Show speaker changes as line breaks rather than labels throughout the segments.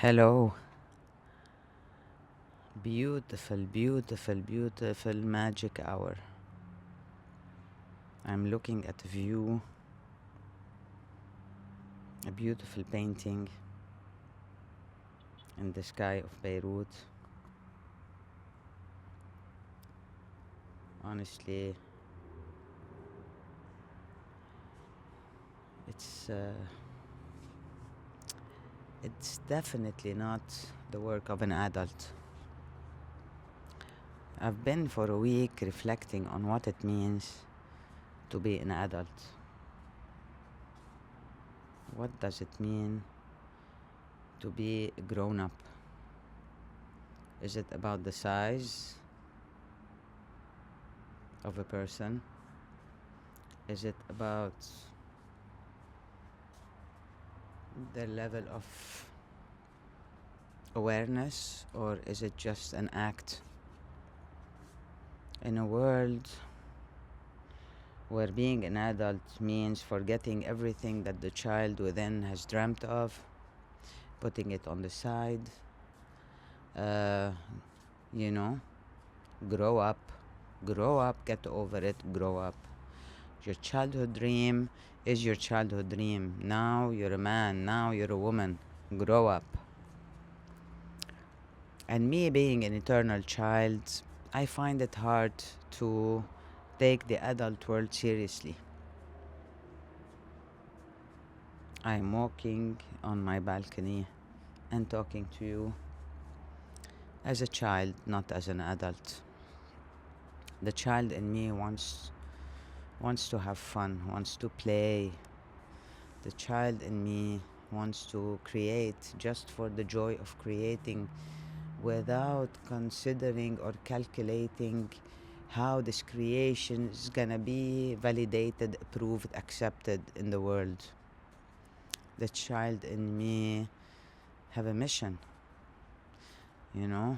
Hello. Beautiful, beautiful, beautiful magic hour. I'm looking at a view, a beautiful painting in the sky of Beirut. Honestly, it's uh, it's definitely not the work of an adult. I've been for a week reflecting on what it means to be an adult. What does it mean to be a grown up? Is it about the size of a person? Is it about the level of awareness, or is it just an act in a world where being an adult means forgetting everything that the child within has dreamt of, putting it on the side? uh, you know grow up, get over it, grow up. Your childhood dream is your childhood dream. Now you're a man, now you're a woman. Grow up. And me being an eternal child, I find it hard to take the adult world seriously. I'm walking on my balcony and talking to you as a child, not as an adult. The child in me wants to have fun, wants to play. The child in me wants to create just for the joy of creating, without considering or calculating how this creation is gonna be validated, approved, accepted in the world. The child in me have a mission, you know.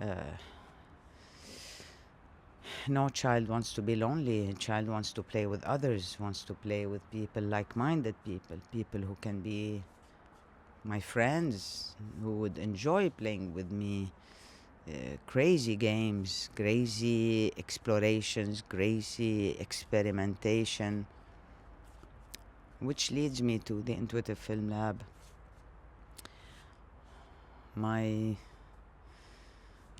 uh, no child wants to be lonely. A child wants to play with others, wants to play with people, like-minded people who can be my friends, who would enjoy playing with me. Crazy games, crazy explorations, crazy experimentation. Which leads me to the Intuitive Film Lab. The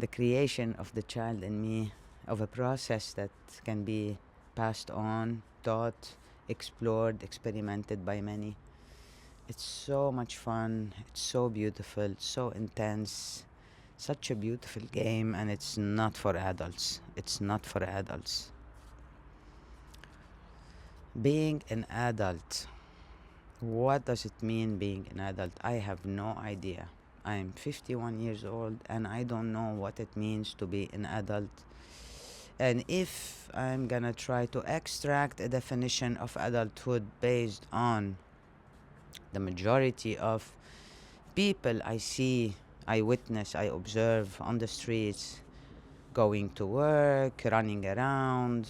creation of the child in me, of a process that can be passed on, taught, explored, experimented by many. It's so much fun, it's so beautiful, it's so intense, such a beautiful game, and it's not for adults. It's not for adults. Being an adult. What does it mean being an adult? I have no idea. I'm 51 years old and I don't know what it means to be an adult. And if I'm gonna try to extract a definition of adulthood based on the majority of people I see, I witness, I observe on the streets, going to work, running around,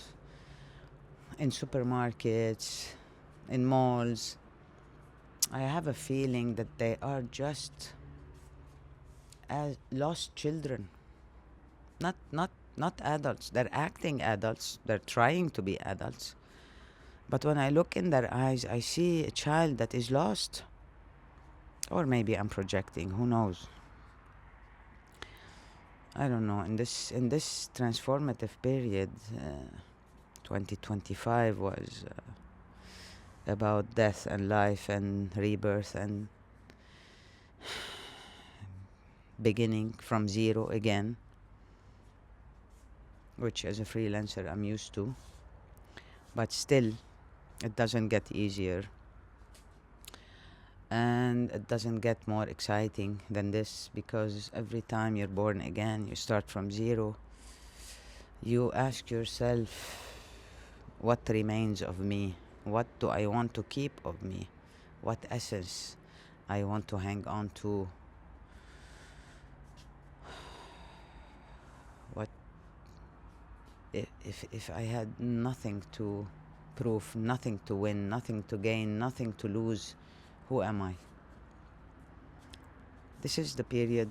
in supermarkets, in malls, I have a feeling that they are just as lost children. Not adults. They're acting adults. They're trying to be adults. But when I look in their eyes, I see a child that is lost. Or maybe I'm projecting, who knows? I don't know. In this transformative period, 2025 was about death and life and rebirth and beginning from zero again, which as a freelancer I'm used to. But still, it doesn't get easier, and it doesn't get more exciting than this, because every time you're born again, you start from zero. You ask yourself, what remains of me? What do I want to keep of me? What essence I want to hang on to? What if I had nothing to prove, nothing to win, nothing to gain, nothing to lose? Who am I? This is the period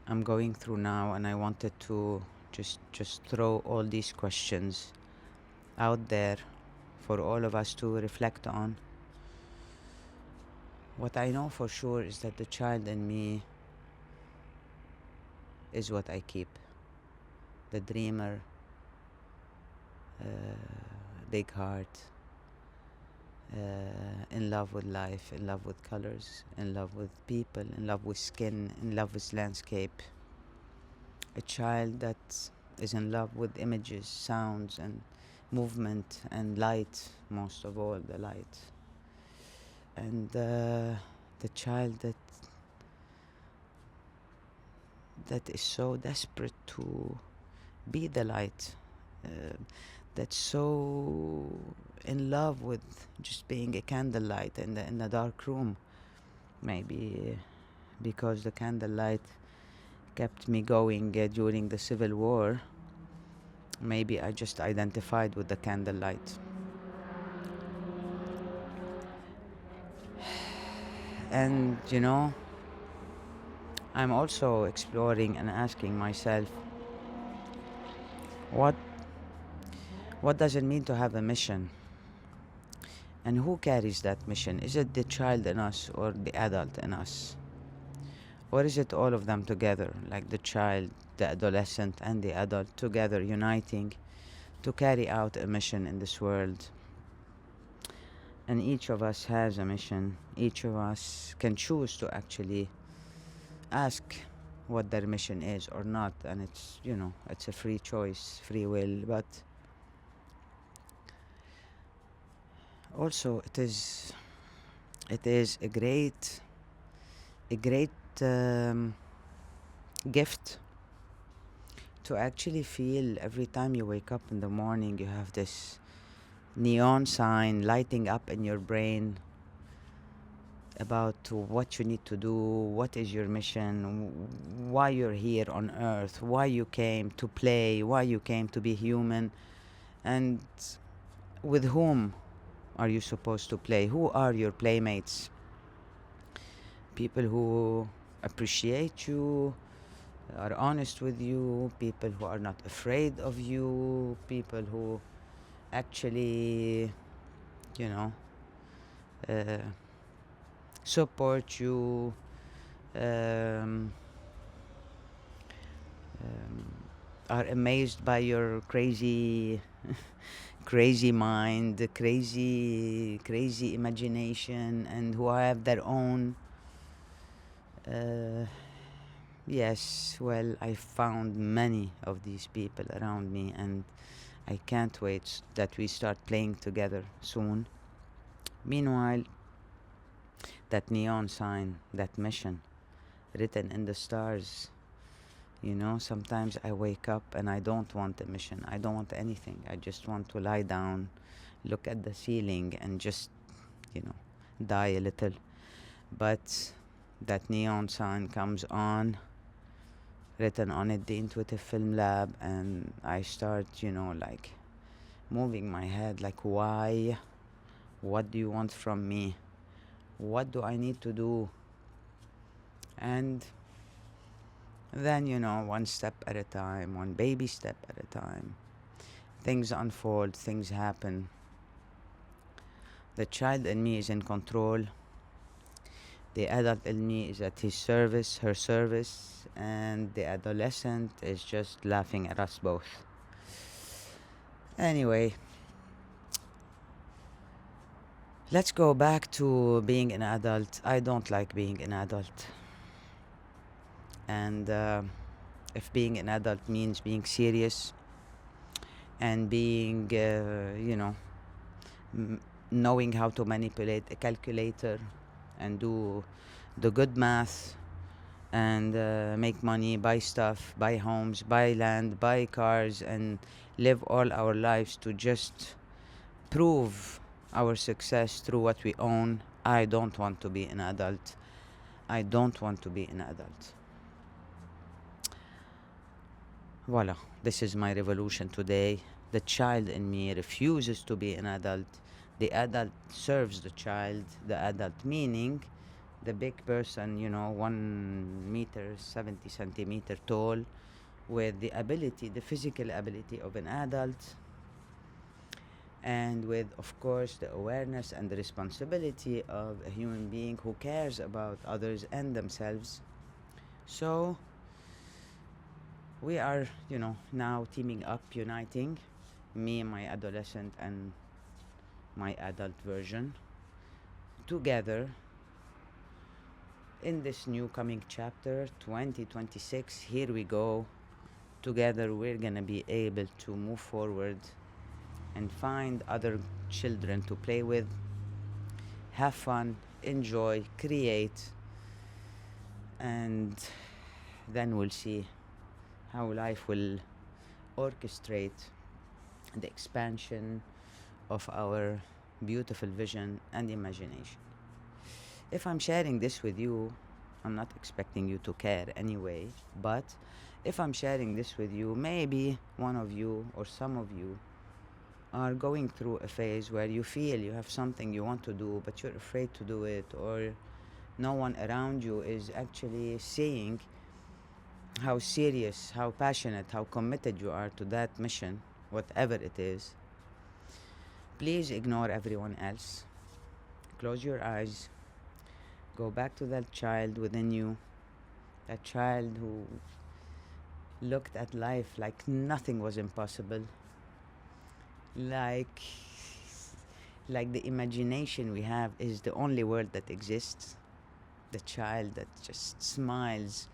I'm going through now, and I wanted to just throw all these questions out there for all of us to reflect on. What I know for sure is that the child in me is what I keep. The dreamer, big heart, in love with life, in love with colors, in love with people, in love with skin, in love with landscape. A child that is in love with images, sounds, and movement, and light, most of all, the light. And the child that is so desperate to be the light, that's so in love with just being a candlelight in the dark room. Maybe because the candlelight kept me going during the Civil War. Maybe I just identified with the candlelight. And I'm also exploring and asking myself, what does it mean to have a mission? And who carries that mission? Is it the child in us or the adult in us? Or is it all of them together, like the child, the adolescent, and the adult together uniting to carry out a mission in this world? And each of us has a mission. Each of us can choose to actually ask what their mission is or not. And it's a free choice, free will. But also it is a great gift to actually feel every time you wake up in the morning you have this neon sign lighting up in your brain about what you need to do, what is your mission, why you're here on earth, why you came to play, why you came to be human, and with whom are you supposed to play? Who are your playmates? People who appreciate you, are honest with you, people who are not afraid of you, people who actually, support you, are amazed by your crazy mind, crazy imagination, and who have their own. Yes, well, I found many of these people around me, and I can't wait that we start playing together soon. Meanwhile, that neon sign, that mission, written in the stars, sometimes I wake up and I don't want a mission. I don't want anything. I just want to lie down, look at the ceiling, and just, die a little. But that neon sign comes on, written on it, the Intuitive Film Lab, and I start, moving my head, like, why? What do you want from me? What do I need to do? And then, one step at a time, one baby step at a time, things unfold, things happen. The child in me is in control. The adult in me is at his service, her service, and the adolescent is just laughing at us both. Anyway, let's go back to being an adult. I don't like being an adult. And if being an adult means being serious and being, knowing how to manipulate a calculator and do the good math and make money, buy stuff, buy homes, buy land, buy cars, and live all our lives to just prove our success through what we own, I don't want to be an adult. I don't want to be an adult. Voila, this is my revolution today. The child in me refuses to be an adult. The adult serves the child. The adult meaning the big person, 1 meter 70 centimeter tall, with the ability, the physical ability of an adult, and with, of course, the awareness and the responsibility of a human being who cares about others and themselves. So we are, now teaming up, uniting, me, my adolescent, and my adult version, together in this new coming chapter, 2026. Here we go. Together we're gonna be able to move forward and find other children to play with, have fun, enjoy, create, and then we'll see how life will orchestrate the expansion of our beautiful vision and imagination. If I'm sharing this with you, I'm not expecting you to care anyway, but if I'm sharing this with you, maybe one of you or some of you are going through a phase where you feel you have something you want to do, but you're afraid to do it, or no one around you is actually seeing how serious, how passionate, how committed you are to that mission, whatever it is. Please ignore everyone else. Close your eyes. Go back to that child within you, that child who looked at life like nothing was impossible, like the imagination we have is the only world that exists. The child that just smiles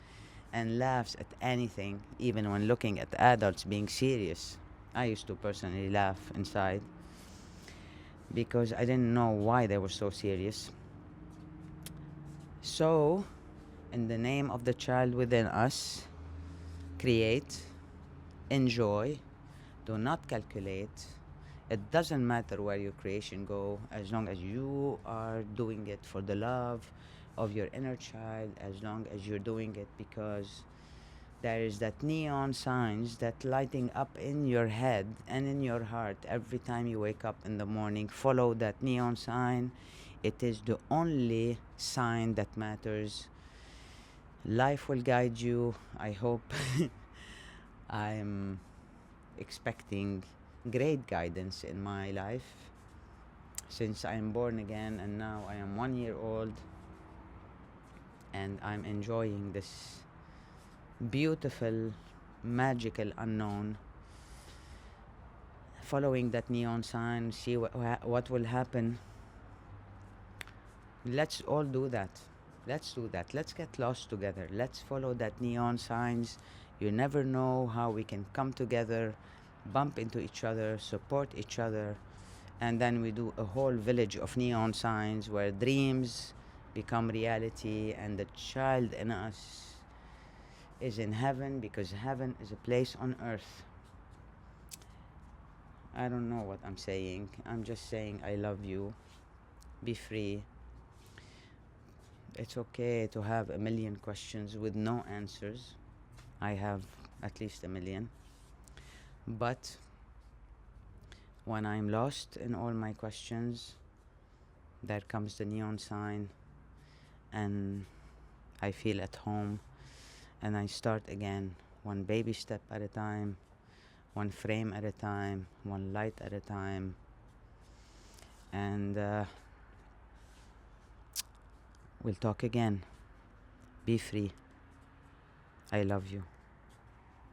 and laughs at anything, even when looking at adults being serious. I used to personally laugh inside because I didn't know why they were so serious. So, in the name of the child within us, create, enjoy, do not calculate. It doesn't matter where your creation go, as long as you are doing it for the love of your inner child, as long as you're doing it because there is that neon signs that lighting up in your head and in your heart every time you wake up in the morning. Follow that neon sign. It is the only sign that matters. Life will guide you. I hope. I'm expecting great guidance in my life since I am born again, and now I am 1 year old and I'm enjoying this beautiful, magical unknown. Following that neon sign, see what will happen. Let's all do that. Let's do that. Let's get lost together. Let's follow that neon signs. You never know how we can come together, bump into each other, support each other, and then we do a whole village of neon signs where dreams become reality and the child in us is in heaven, because heaven is a place on earth. I don't know what I'm saying. I'm just saying I love you. Be free. It's okay to have a million questions with no answers. I have at least a million. But when I'm lost in all my questions, there comes the neon sign and I feel at home and I start again, one baby step at a time, one frame at a time, one light at a time. And we'll talk again. Be free. I love you.